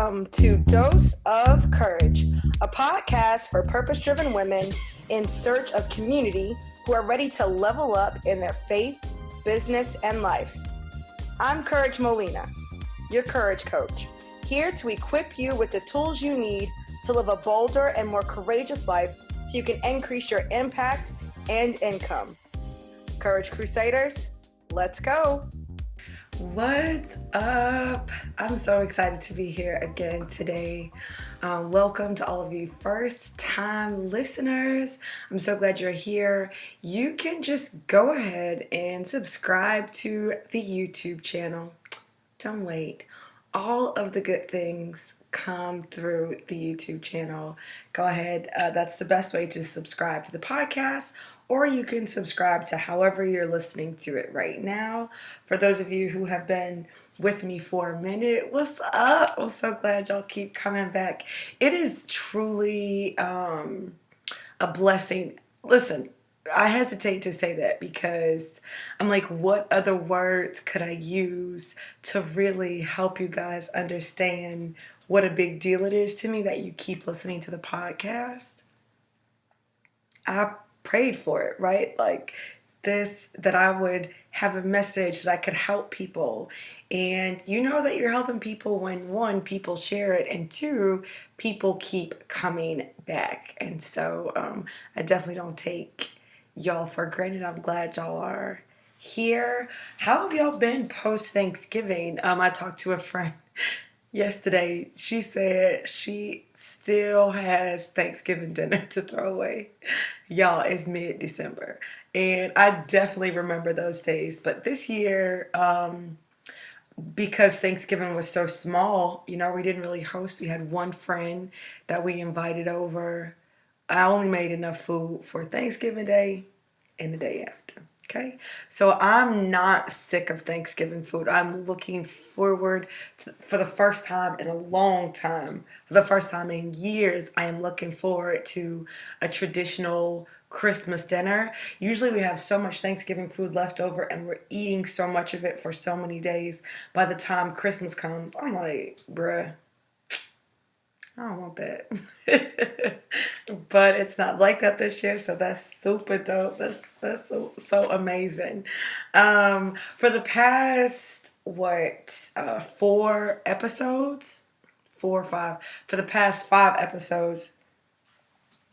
Welcome to Dose of Courage, a podcast for purpose-driven women in search of community who are ready to level up in their faith, business, and life. I'm Courage Molina, your courage coach, here to equip you with the tools you need to live a bolder and more courageous life so you can increase your impact and income. Courage Crusaders, let's go. What's up? I'm so excited to be here again today. Welcome to all of you first-time listeners. I'm so glad you're here. You can just go ahead and subscribe to the YouTube channel. Don't wait. All of the good things come through the YouTube channel. Go ahead. That's the best way to subscribe to the podcast, or you can subscribe to however you're listening to it right now. For those of you who have been with me for a minute, what's up? I'm so glad y'all keep coming back. It is truly a blessing. Listen, I hesitate to say that because I'm like, what other words could I use to really help you guys understand what a big deal it is to me that you keep listening to the podcast? I prayed for it, right? Like this, that I would have a message that I could help people. And you know that you're helping people when one, people share it, and two, people keep coming back. And so I definitely don't take y'all for granted. I'm glad y'all are here. How have y'all been post Thanksgiving? I talked to a friend yesterday. She said she still has Thanksgiving dinner to throw away. Y'all, it's mid-December. And I definitely remember those days. But this year, because Thanksgiving was so small, we didn't really host. We had one friend that we invited over. I only made enough food for Thanksgiving Day and the day after. Okay, so I'm not sick of Thanksgiving food. I'm looking forward to, for the first time in a long time, for the first time in years, I am looking forward to a traditional Christmas dinner. Usually we have so much Thanksgiving food left over and we're eating so much of it for so many days. By the time Christmas comes, I'm like, bruh, I don't want that. But it's not like that this year, so that's super dope. That's so amazing. For the past, 4 episodes? 4 or 5. For the past 5 episodes,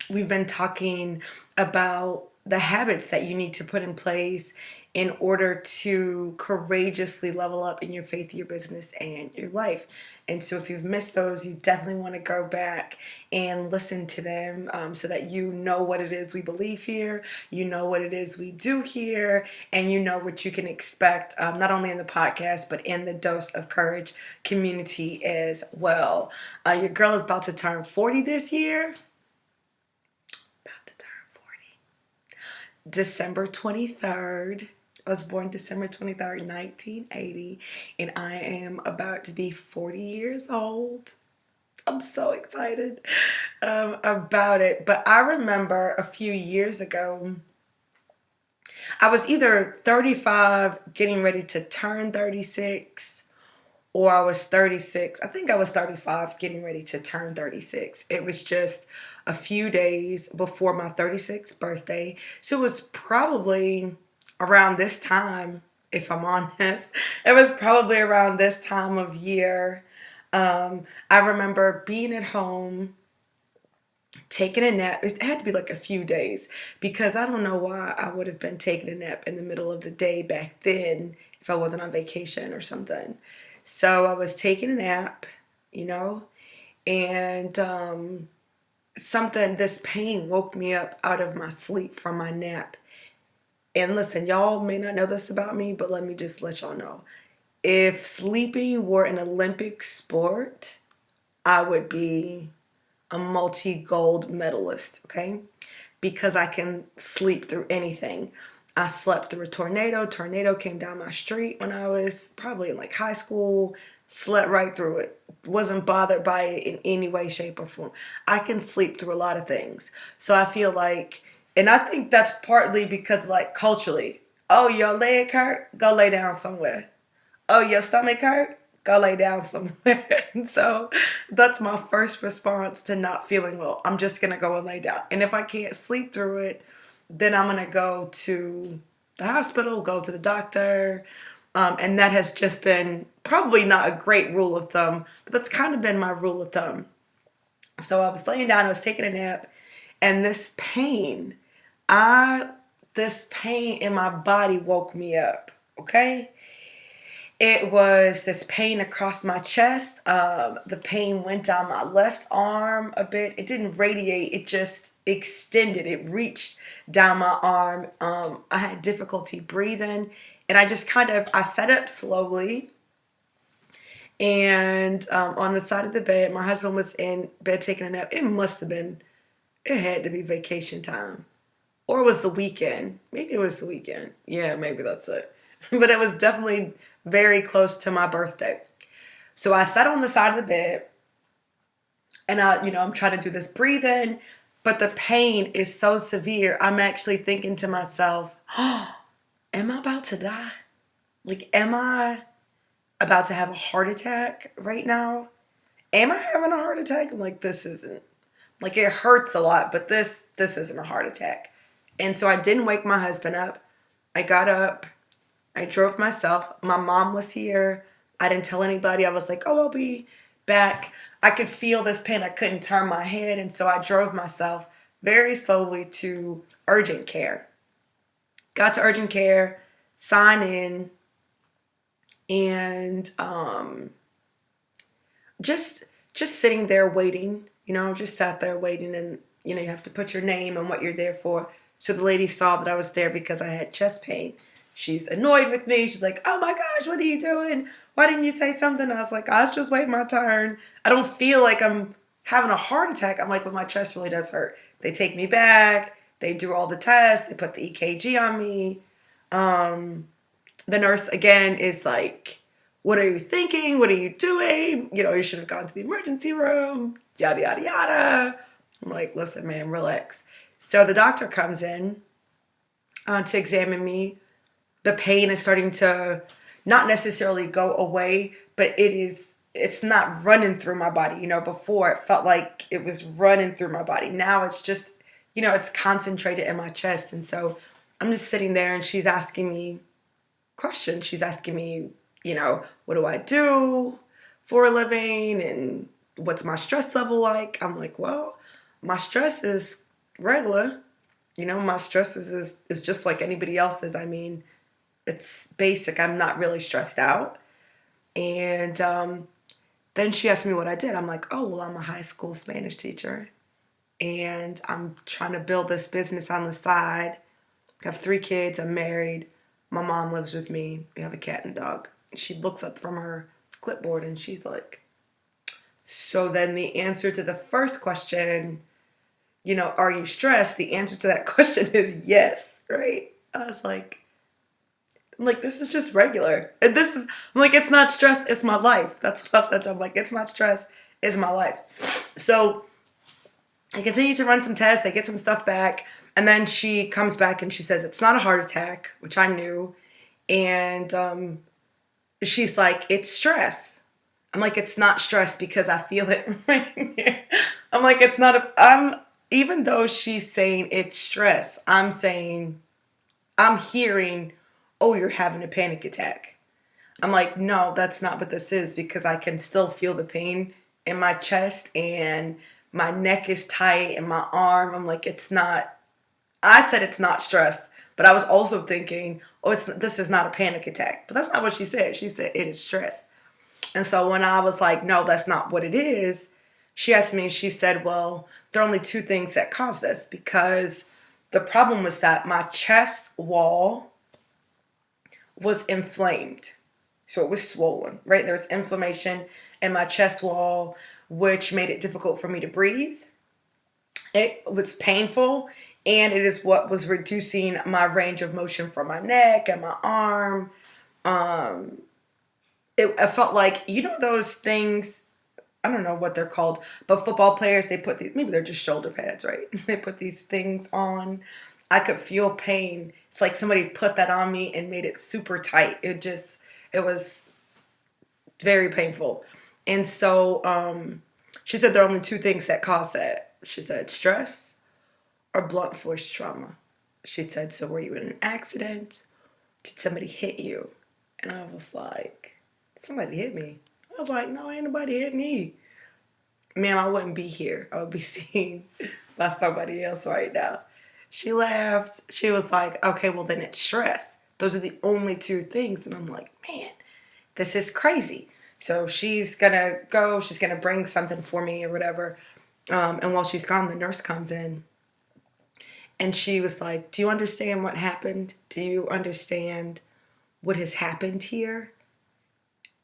we've been talking about the habits that you need to put in place in order to courageously level up in your faith, your business, and your life. And so if you've missed those, you definitely want to go back and listen to them so that you know what it is we believe here, you know what it is we do here, and you know what you can expect, not only in the podcast, but in the Dose of Courage community as well. Your girl is about to turn 40 this year. December 23rd. I was born December 23rd, 1980, and I am about to be 40 years old. I'm so excited about it. But I remember a few years ago, I was either 35 getting ready to turn 36, or I was 36. I think I was 35 getting ready to turn 36. It was just a few days before my 36th birthday. So it was probably around this time, if I'm honest. It was probably around this time of year. I remember being at home, taking a nap. It had to be like a few days because I don't know why I would have been taking a nap in the middle of the day back then if I wasn't on vacation or something. So I was taking a nap, and this pain woke me up out of my sleep from my nap. And listen, y'all may not know this about me, but let me just let y'all know. If sleeping were an Olympic sport, I would be a multi-gold medalist, okay? Because I can sleep through anything. I slept through a tornado. Tornado came down my street when I was probably in like high school. Slept right through it. Wasn't bothered by it in any way, shape, or form. I can sleep through a lot of things. So I feel like, and I think that's partly because like culturally, oh, your leg hurt? Go lay down somewhere. Oh, your stomach hurt? go lay down somewhere. And so that's my first response to not feeling well. I'm just going to go and lay down. And if I can't sleep through it, then I'm going to go to the hospital, go to the doctor. And that has just been probably not a great rule of thumb, but that's kind of been my rule of thumb. So I was laying down, I was taking a nap, and this pain in my body woke me up, okay? It was this pain across my chest. The pain went down my left arm a bit. It didn't radiate, it just extended. It reached down my arm. I had difficulty breathing, and I sat up slowly. And on the side of the bed, my husband was in bed taking a nap. It had to be vacation time. Or it was the weekend. Maybe it was the weekend. Yeah, maybe that's it. But it was definitely very close to my birthday. So I sat on the side of the bed, and I'm trying to do this breathing, but the pain is so severe. I'm actually thinking to myself, oh, am I about to die? Like, am I about to have a heart attack right now? Am I having a heart attack? I'm like, this isn't. Like, it hurts a lot, but this isn't a heart attack. And so I didn't wake my husband up. I got up. I drove myself. My mom was here. I didn't tell anybody. I was like, oh, I'll be back. I could feel this pain. I couldn't turn my head. And so I drove myself very slowly to urgent care. Got to urgent care, signed in, and just sitting there waiting. Just sat there waiting, and you have to put your name and what you're there for. So the lady saw that I was there because I had chest pain. She's annoyed with me. She's like, oh my gosh, what are you doing? Why didn't you say something? I was like, I was just waiting my turn. I don't feel like I'm having a heart attack. I'm like, but my chest really does hurt. They take me back. They do all the tests. They put the EKG on me. The nurse, again, is like, what are you thinking? What are you doing? You should have gone to the emergency room. Yada, yada, yada. I'm like, listen, man, relax. So the doctor comes in to examine me. The pain is starting to not necessarily go away, but it's not running through my body. Before it felt like it was running through my body. Now it's just, it's concentrated in my chest. And so I'm just sitting there, and she's asking me questions. She's asking me, what do I do for a living? And what's my stress level like? I'm like, well, my stress is regular. My stress is just like anybody else's. I mean, it's basic. I'm not really stressed out. And then she asked me what I did. I'm like, oh, well, I'm a high school Spanish teacher, and I'm trying to build this business on the side. I have 3 kids. I'm married. My mom lives with me. We have a cat and dog. She looks up from her clipboard, and she's like, so then the answer to the first question, are you stressed? The answer to that question is yes, right? I was like, this is just regular. And I'm like, it's not stress, it's my life. That's what I said to her. I'm like, it's not stress, it's my life. So I continue to run some tests. They get some stuff back. And then she comes back and she says, it's not a heart attack, which I knew. And she's like, it's stress. I'm like, it's not stress because I feel it right here. I'm like, it's not even though she's saying it's stress, I'm hearing, oh, you're having a panic attack. I'm like, no, that's not what this is, because I can still feel the pain in my chest, and my neck is tight, and my arm. I'm like, it's not. I said it's not stress, but I was also thinking, oh, this is not a panic attack. But that's not what she said. She said it is stress. And so when I was like, no, that's not what it is, she asked me, she said, well, there are only 2 things that cause this, because the problem was that my chest wall was inflamed. So it was swollen, right? There was inflammation in my chest wall, which made it difficult for me to breathe. It was painful, and it is what was reducing my range of motion from my neck and my arm. I felt like, those things, I don't know what they're called, but football players, they put these, maybe they're just shoulder pads, right? They put these things on. I could feel pain. It's like somebody put that on me and made it super tight. It was very painful. And so she said there are only two things that cause that. She said stress or blunt force trauma. She said, so were you in an accident? Did somebody hit you? And I was like, somebody hit me. I was like, no, ain't nobody hit me. Ma'am, I wouldn't be here. I would be seen by somebody else right now. She laughed. She was like, okay, well then it's stress. Those are the only two things. And I'm like, man, this is crazy. So she's gonna go, she's gonna bring something for me or whatever. And while she's gone, the nurse comes in and she was like, do you understand what happened? Do you understand what has happened here?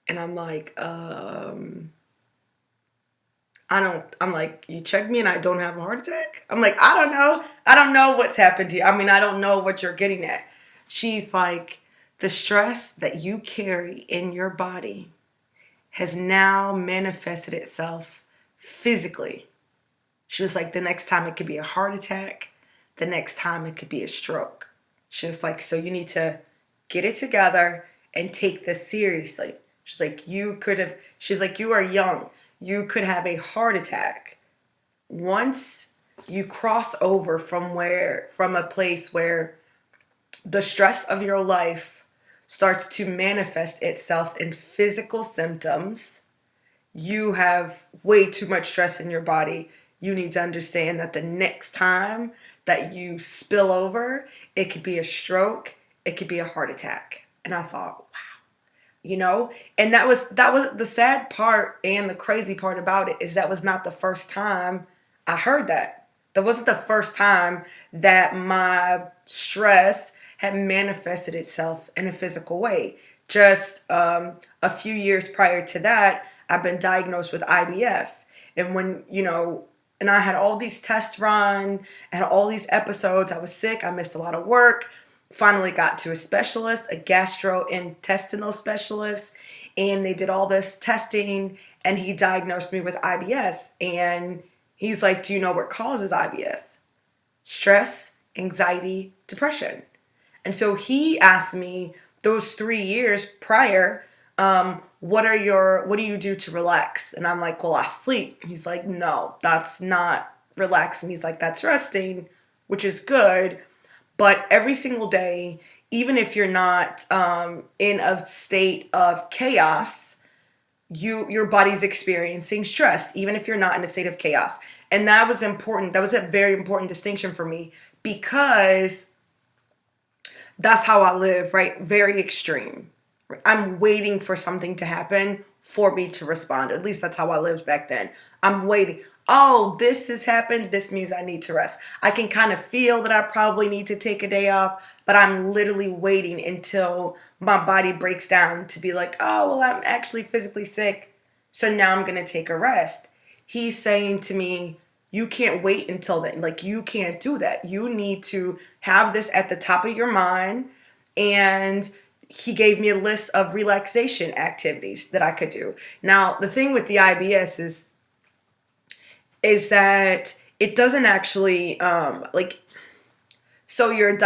And I'm like, I'm like, you checked me and I don't have a heart attack? I'm like, I don't know. I don't know what's happened here. I mean, I don't know what you're getting at. She's like, the stress that you carry in your body has now manifested itself physically. She was like, the next time it could be a heart attack. The next time it could be a stroke. She was like, so you need to get it together and take this seriously. She's like, she's like, you are young. You could have a heart attack. Once you cross over from a place where the stress of your life starts to manifest itself in physical symptoms, you have way too much stress in your body. You need to understand that the next time that you spill over, it could be a stroke, it could be a heart attack. And I thought, wow, and that was the sad part, and the crazy part about it is that was not the first time I heard that. That wasn't the first time that my stress had manifested itself in a physical way. Just a few years prior to that, I've been diagnosed with IBS. And and I had all these tests run, I had all these episodes. I was sick. I missed a lot of work. Finally got to a specialist, a gastrointestinal specialist, and they did all this testing, and he diagnosed me with IBS. And he's like, do you know what causes IBS? Stress, anxiety, depression. And so he asked me those 3 years prior, what do you do to relax? And I'm like, well, I sleep. He's like, no, that's not relaxing. He's like, that's resting, which is good. But every single day, even if you're not in a state of chaos, your body's experiencing stress, even if you're not in a state of chaos. And that was important. That was a very important distinction for me, because that's how I live, right? Very extreme. I'm waiting for something to happen for me to respond. At least that's how I lived back then. I'm waiting. Oh, this has happened. This means I need to rest. I can kind of feel that I probably need to take a day off, but I'm literally waiting until my body breaks down to be like, oh, well, I'm actually physically sick, so now I'm going to take a rest. He's saying to me, you can't wait until then. Like, you can't do that. You need to have this at the top of your mind. And he gave me a list of relaxation activities that I could do. Now, the thing with the IBS is that it doesn't actually, so your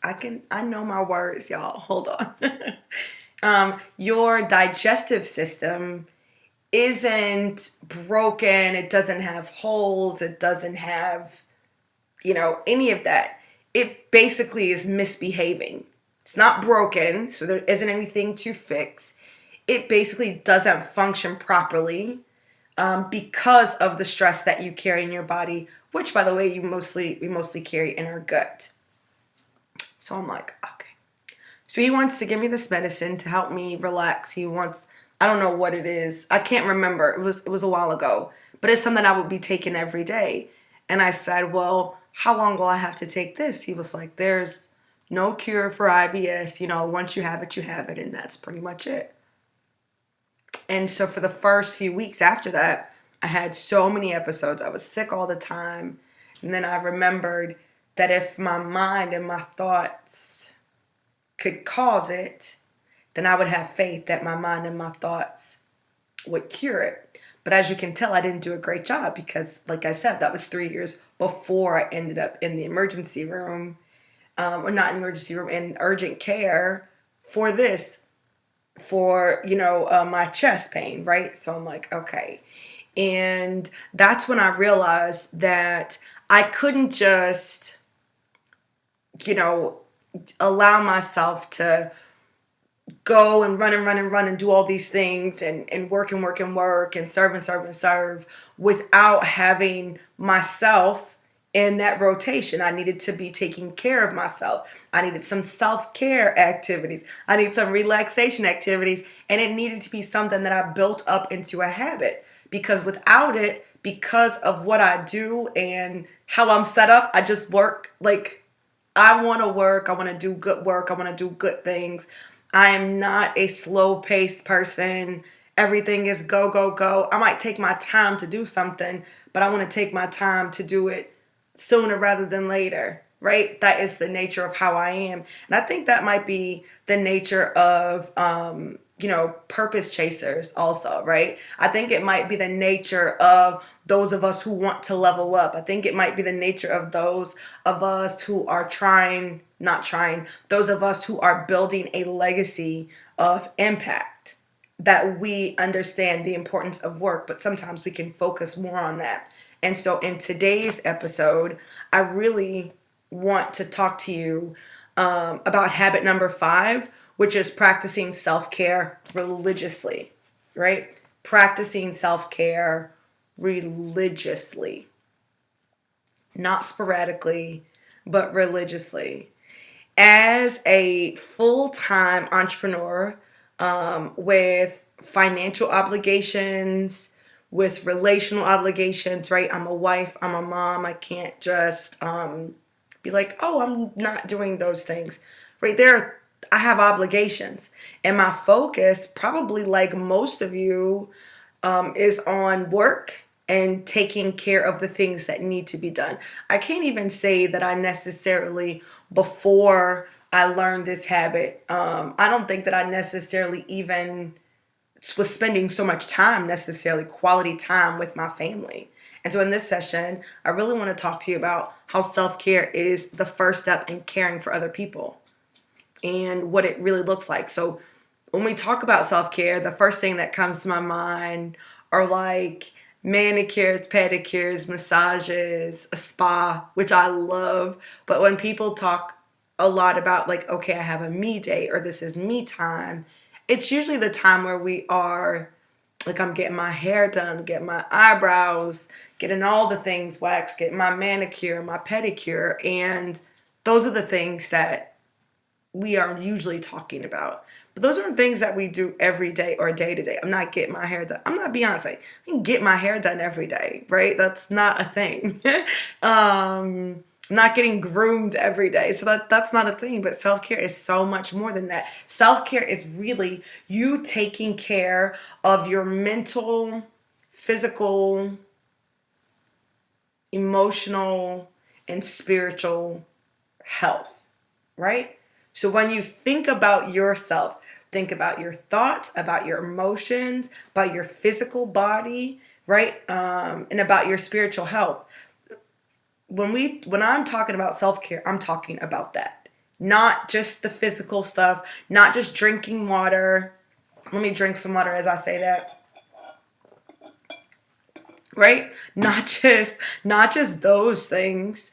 I know my words, y'all. Hold on. Your digestive system isn't broken. It doesn't have holes. It doesn't have, any of that. It basically is misbehaving. It's not broken, so there isn't anything to fix. It basically doesn't function properly because of the stress that you carry in your body, which, by the way, we mostly carry in our gut. So I'm like, okay. So he wants to give me this medicine to help me relax. I don't know what it is. I can't remember. It was a while ago, but it's something I would be taking every day. And I said, well, how long will I have to take this? He was like, there's no cure for IBS. Once you have it, and that's pretty much it. And so for the first few weeks after that, I had so many episodes. I was sick all the time. And then I remembered that if my mind and my thoughts could cause it, then I would have faith that my mind and my thoughts would cure it. But as you can tell, I didn't do a great job because, like I said, that was 3 years before I ended up in the emergency room, or not in the emergency room, in urgent care for this. for, my chest pain, right? So I'm like, okay. And that's when I realized that I couldn't just, you know, allow myself to go and run and run and run and do all these things and work and work and work and serve and serve and serve without having myself in that rotation. I needed to be taking care of myself. I needed some self-care activities. I need some relaxation activities. And it needed to be something that I built up into a habit. Because without it, because of what I do and how I'm set up, I just work like I want to work. I want to do good work. I want to do good things. I am not a slow paced person. Everything is go, go, go. I might take my time to do something, but I want to take my time to do it sooner rather than later, right? That is the nature of how I am. And I think that might be the nature of, purpose chasers also, right? I think it might be the nature of those of us who want to level up. I think it might be the nature of those of us who are those of us who are building a legacy of impact, that we understand the importance of work, but sometimes we can focus more on that. And so in today's episode, I really want to talk to you about habit number 5, which is practicing self-care religiously, right? Practicing self-care religiously, not sporadically, but religiously. As a full-time entrepreneur with financial obligations, with relational obligations, right? I'm a wife, I'm a mom. I can't just be like, oh, I'm not doing those things. Right there, I have obligations. And my focus, probably like most of you, is on work and taking care of the things that need to be done. I can't even say that I necessarily, before I learned this habit, I don't think that I necessarily even was spending so much time, necessarily quality time with my family. And so in this session, I really want to talk to you about how self-care is the first step in caring for other people and what it really looks like. So when we talk about self-care, the first thing that comes to my mind are like manicures, pedicures, massages, a spa, which I love. But when people talk a lot about like, okay, I have a me day or this is me time, it's usually the time where we are like, I'm getting my hair done, getting my eyebrows, getting all the things waxed, getting my manicure, my pedicure. And those are the things that we are usually talking about. But those aren't things that we do every day or day to day. I'm not getting my hair done. I'm not Beyonce. I can get my hair done every day, right? That's not a thing. I'm not getting groomed every day. So that's not a thing. But self-care is so much more than that. Self-care is really you taking care of your mental, physical, emotional, and spiritual health, right? So when you think about yourself, think about your thoughts, about your emotions, about your physical body, right? And about your spiritual health. When I'm talking about self-care, I'm talking about that. Not just the physical stuff, not just drinking water. Let me drink some water as I say that. Right? Not just those things.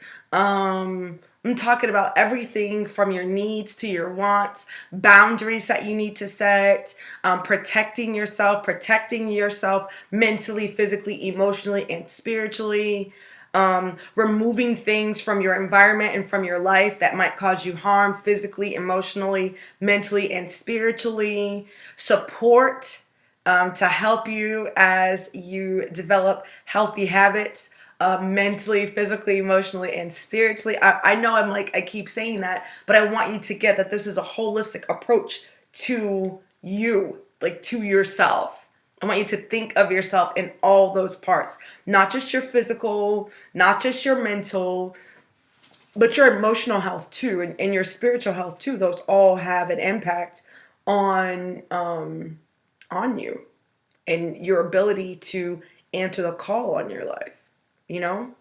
I'm talking about everything from your needs to your wants, boundaries that you need to set, protecting yourself mentally, physically, emotionally, and spiritually. Removing things from your environment and from your life that might cause you harm physically, emotionally, mentally, and spiritually. Support to help you as you develop healthy habits. Mentally, physically, emotionally, and spiritually. I know I keep saying that, but I want you to get that this is a holistic approach to you, like to yourself. I want you to think of yourself in all those parts, not just your physical, not just your mental, but your emotional health too, and your spiritual health too. Those all have an impact on you and your ability to answer the call on your life, you know?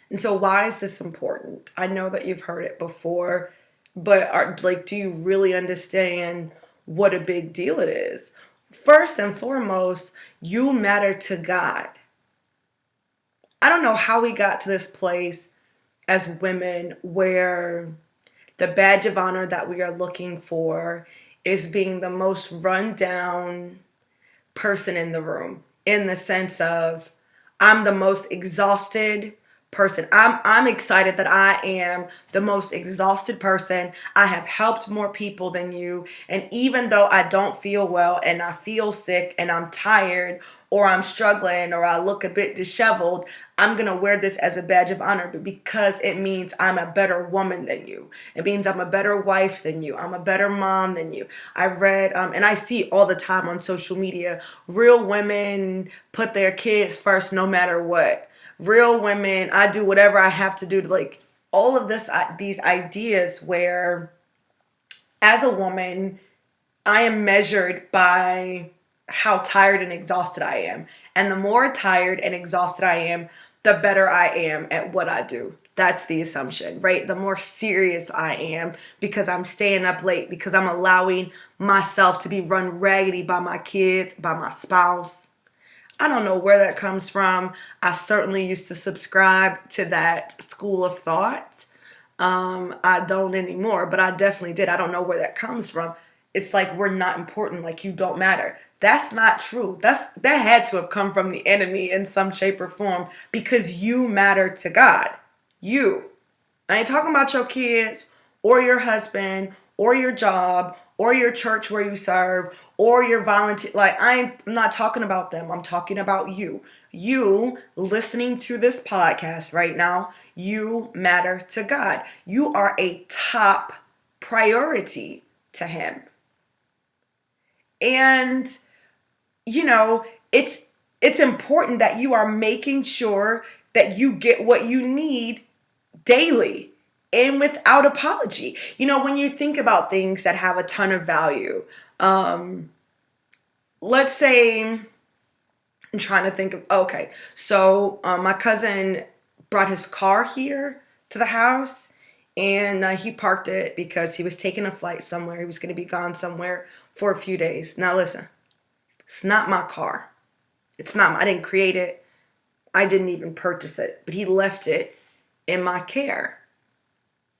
And so why is this important? I know that you've heard it before, but do you really understand what a big deal it is. First and foremost, you matter to God. I don't know how we got to this place as women where the badge of honor that we are looking for is being the most run down person in the room, in the sense of I'm the most exhausted person. I'm excited that I am the most exhausted person. I have helped more people than you, and even though I don't feel well and I feel sick and I'm tired or I'm struggling or I look a bit disheveled, I'm going to wear this as a badge of honor because it means I'm a better woman than you. It means I'm a better wife than you. I'm a better mom than you. I've read, and I see all the time on social media, real women put their kids first no matter what. Real women, I do whatever I have to do to, like, all of these ideas where as a woman, I am measured by how tired and exhausted I am. And the more tired and exhausted I am, the better I am at what I do. That's the assumption, right? The more serious I am because I'm staying up late, because I'm allowing myself to be run raggedy by my kids, by my spouse. I don't know where that comes from. I certainly used to subscribe to that school of thought. I don't anymore, but I definitely did. I don't know where that comes from. It's like we're not important, like you don't matter. That's not true. That had to have come from the enemy in some shape or form, because you matter to God. You. I ain't talking about your kids or your husband or your job or your church where you serve or your volunteer. Like, I'm not talking about them. I'm talking about you. You listening to this podcast right now, you matter to God. You are a top priority to Him. And, you know, it's important that you are making sure that you get what you need daily and without apology. You know, when you think about things that have a ton of value, let's say, I'm trying to think of, okay, so my cousin brought his car here to the house, and he parked it because he was taking a flight somewhere. He was going to be gone somewhere for a few days. Now listen, it's not my car. It's not, I didn't create it. I didn't even purchase it, but he left it in my care.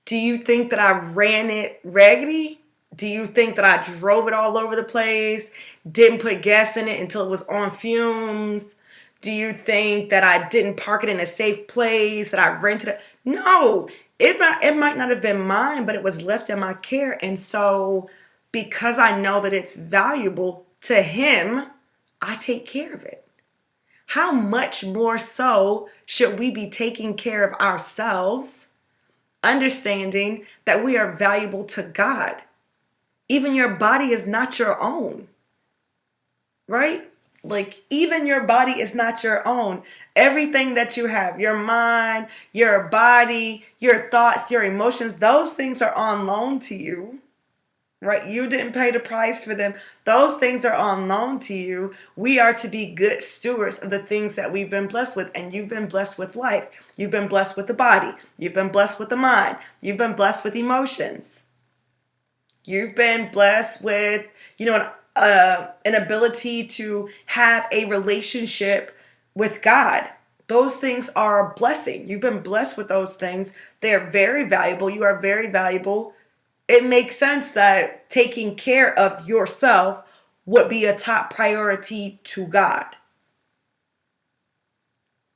Do you think that I ran it raggedy? Do you think that I drove it all over the place? Didn't put gas in it until it was on fumes? Do you think that I didn't park it in a safe place, that I rented it? No, it might not have been mine, but it was left in my care. And so because I know that it's valuable to Him, I take care of it. How much more so should we be taking care of ourselves, understanding that we are valuable to God? Even your body is not your own, right? Like, even your body is not your own. Everything that you have, your mind, your body, your thoughts, your emotions, those things are on loan to you, right? You didn't pay the price for them. Those things are on loan to you. We are to be good stewards of the things that we've been blessed with. And you've been blessed with life. You've been blessed with the body. You've been blessed with the mind. You've been blessed with emotions. You've been blessed with, an ability to have a relationship with God. Those things are a blessing. You've been blessed with those things. They're very valuable. You are very valuable. It makes sense that taking care of yourself would be a top priority to God.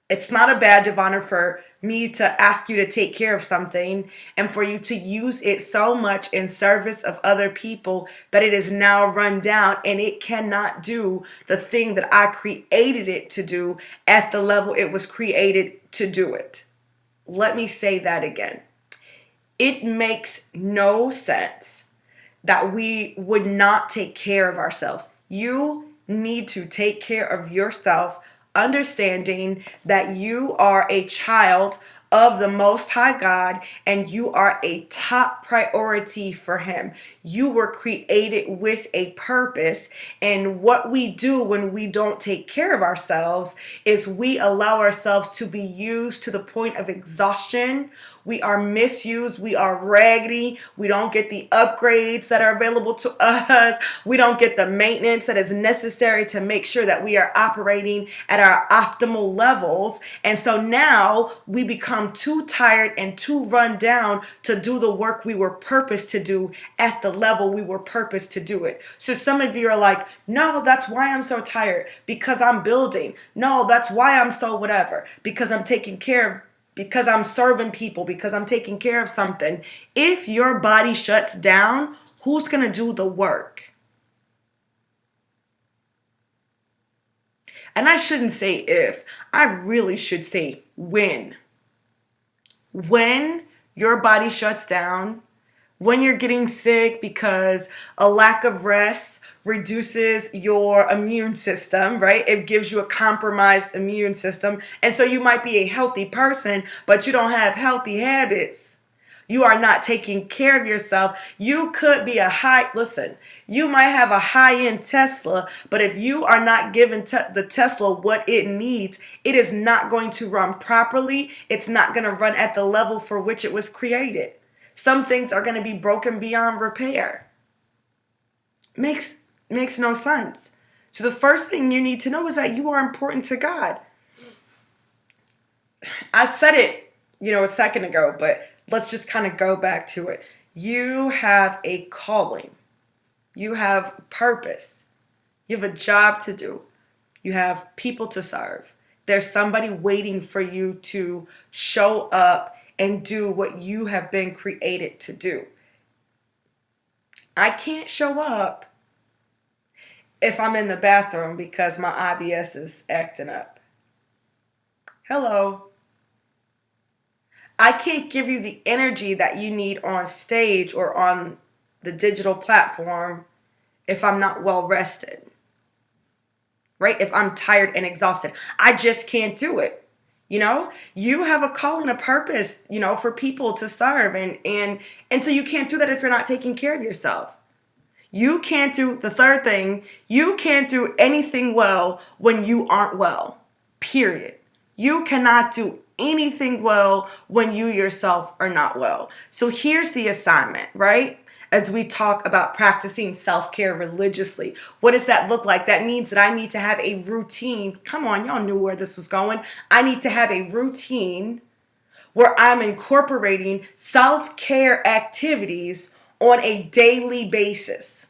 It's not a badge of honor for me to ask you to take care of something and for you to use it so much in service of other people that it is now run down and it cannot do the thing that I created it to do at the level it was created to do it. Let me say that again. It makes no sense that we would not take care of ourselves. You need to take care of yourself, understanding that you are a child of the Most High God and you are a top priority for Him. You were created with a purpose. And what we do when we don't take care of ourselves is we allow ourselves to be used to the point of exhaustion. We are misused. We are raggedy. We don't get the upgrades that are available to us. We don't get the maintenance that is necessary to make sure that we are operating at our optimal levels. And so now we become too tired and too run down to do the work we were purposed to do at the level we were purposed to do it. So some of you are like, no, that's why I'm so tired, because I'm building. No, that's why I'm so whatever, because I'm taking care of, because I'm serving people, because I'm taking care of something. If your body shuts down, who's going to do the work? And I shouldn't say if, I really should say when. When your body shuts down, when you're getting sick because a lack of rest reduces your immune system, right? It gives you a compromised immune system. And so you might be a healthy person, but you don't have healthy habits. You are not taking care of yourself. You could be listen, you might have a high-end Tesla, but if you are not giving the Tesla what it needs, it is not going to run properly. It's not going to run at the level for which it was created. Some things are going to be broken beyond repair. Makes no sense. So the first thing you need to know is that you are important to God. I said it, a second ago, but let's just kind of go back to it. You have a calling. You have purpose. You have a job to do. You have people to serve. There's somebody waiting for you to show up and do what you have been created to do. I can't show up if I'm in the bathroom because my IBS is acting up. Hello. I can't give you the energy that you need on stage or on the digital platform if I'm not well rested. Right? If I'm tired and exhausted. I just can't do it. You have a call and a purpose, for people to serve. And so you can't do that if you're not taking care of yourself. You can't do the third thing. You can't do anything well when you aren't well, period. You cannot do anything well when you yourself are not well. So here's the assignment, right? As we talk about practicing self-care religiously. What does that look like? That means that I need to have a routine. Come on, y'all knew where this was going. I need to have a routine where I'm incorporating self-care activities on a daily basis.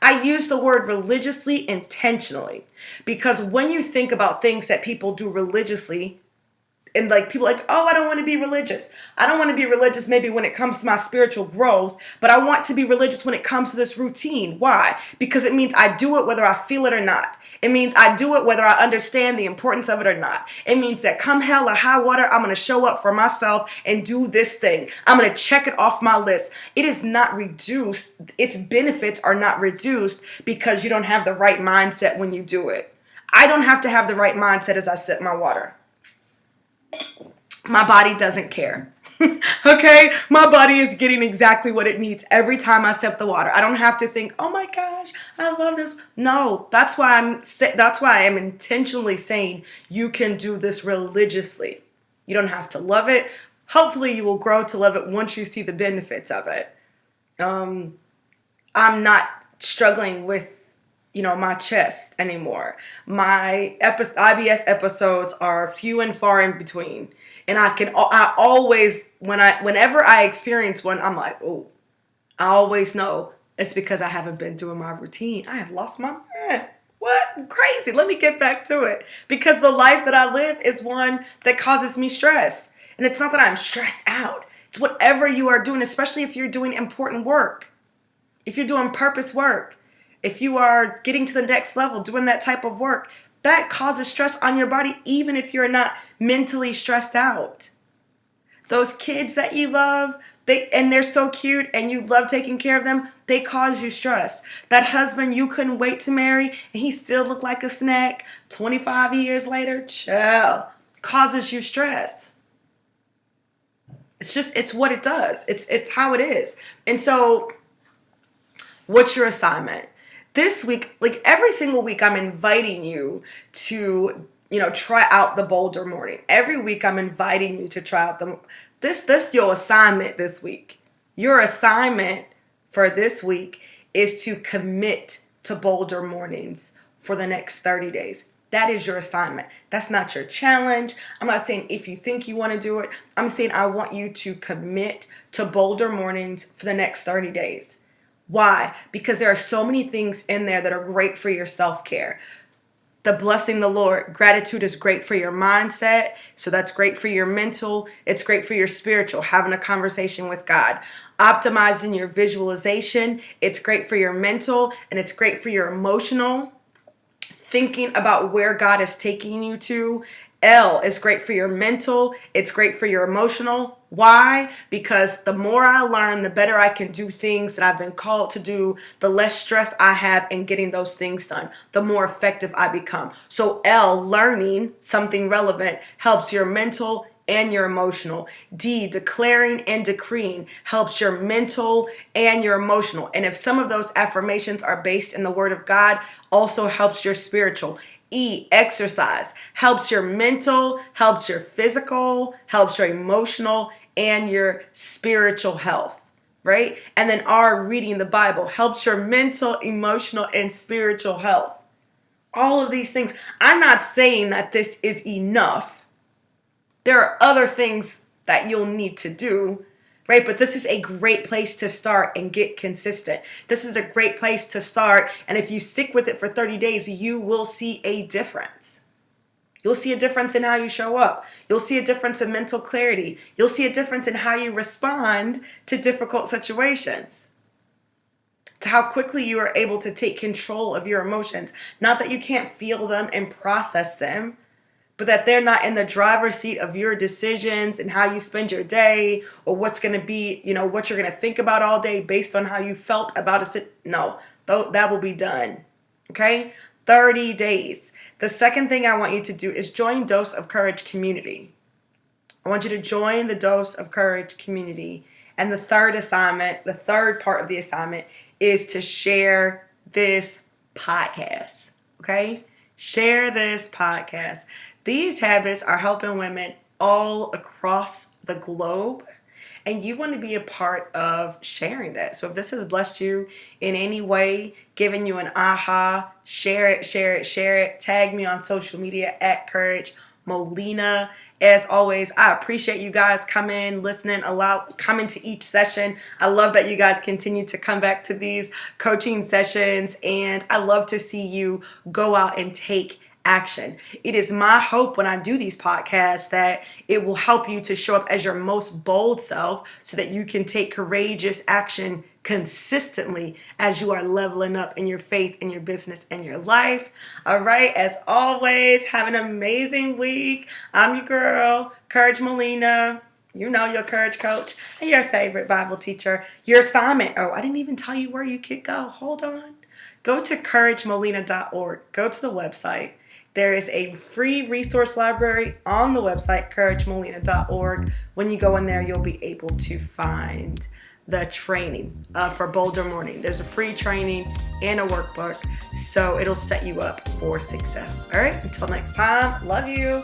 I use the word religiously intentionally because when you think about things that people do religiously, and people oh, I don't want to be religious. I don't want to be religious maybe when it comes to my spiritual growth, but I want to be religious when it comes to this routine. Why? Because it means I do it whether I feel it or not. It means I do it whether I understand the importance of it or not. It means that come hell or high water, I'm going to show up for myself and do this thing. I'm going to check it off my list. It is not reduced. Its benefits are not reduced because you don't have the right mindset when you do it. I don't have to have the right mindset as I sip my water. My body doesn't care. Okay? My body is getting exactly what it needs every time I sip the water. I don't have to think, oh my gosh, I love this. No, that's why I'm intentionally saying you can do this religiously. You don't have to love it. Hopefully you will grow to love it once you see the benefits of it. I'm not struggling with my chest anymore. My IBS episodes are few and far in between. And I always, whenever I experience one, I'm like, oh, I always know it's because I haven't been doing my routine. I have lost my mind. What? Crazy. Let me get back to it. Because the life that I live is one that causes me stress. And it's not that I'm stressed out. It's whatever you are doing, especially if you're doing important work. If you're doing purpose work. If you are getting to the next level, doing that type of work, that causes stress on your body, even if you're not mentally stressed out. Those kids that you love, they're so cute and you love taking care of them, they cause you stress. That husband you couldn't wait to marry and he still looked like a snack 25 years later, chill, causes you stress. It's what it does. It's how it is. And so What's your assignment? This week, like every single week, I'm inviting you to, try out the bolder morning. Every week, I'm inviting you to try out this your assignment this week. Your assignment for this week is to commit to bolder mornings for the next 30 days. That is your assignment. That's not your challenge. I'm not saying if you think you want to do it. I'm saying I want you to commit to bolder mornings for the next 30 days. Why? Because there are so many things in there that are great for your self-care. The blessing the Lord. Gratitude is great for your mindset. So that's great for your mental. It's great for your spiritual. Having a conversation with God. Optimizing your visualization. It's great for your mental and it's great for your emotional. Thinking about where God is taking you to. L is great for your mental. It's great for your emotional. Why? Because the more I learn, the better I can do things that I've been called to do, the less stress I have in getting those things done, the more effective I become. So L, learning something relevant, helps your mental and your emotional. D, declaring and decreeing helps your mental and your emotional. And if some of those affirmations are based in the Word of God, also helps your spiritual. E, exercise, helps your mental, helps your physical, helps your emotional, and your spiritual health, right? And then R, reading the Bible, helps your mental, emotional, and spiritual health. All of these things. I'm not saying that this is enough. There are other things that you'll need to do, right? But this is a great place to start and get consistent. This is a great place to start. And if you stick with it for 30 days, you will see a difference. You'll see a difference in how you show up. You'll see a difference in mental clarity. You'll see a difference in how you respond to difficult situations. To how quickly you are able to take control of your emotions. Not that you can't feel them and process them, but that they're not in the driver's seat of your decisions and how you spend your day or what's going to be, what you're going to think about all day based on how you felt about it. No, that will be done. Okay? 30 days. The second thing I want you to do is join Dose of Courage community. I want you to join the Dose of Courage community. And the third assignment, the third part of the assignment is to share this podcast. Okay? Share this podcast. These habits are helping women all across the globe, and you want to be a part of sharing that. So if this has blessed you in any way, giving you an aha, share it, share it, share it. Tag me on social media at Courage Molina. As always, I appreciate you guys coming, listening, coming to each session. I love that you guys continue to come back to these coaching sessions, and I love to see you go out and take action. It is my hope when I do these podcasts that it will help you to show up as your most bold self so that you can take courageous action consistently as you are leveling up in your faith, in your business, and your life. All right, as always, have an amazing week. I'm your girl, Courage Molina. You know, your courage coach and your favorite Bible teacher. Your assignment. Oh, I didn't even tell you where you could go. Hold on. Go to couragemolina.org. Go to the website. There is a free resource library on the website, couragemolina.org. When you go in there, you'll be able to find the training for Bolder Morning. There's a free training and a workbook, so it'll set you up for success. All right, until next time, love you.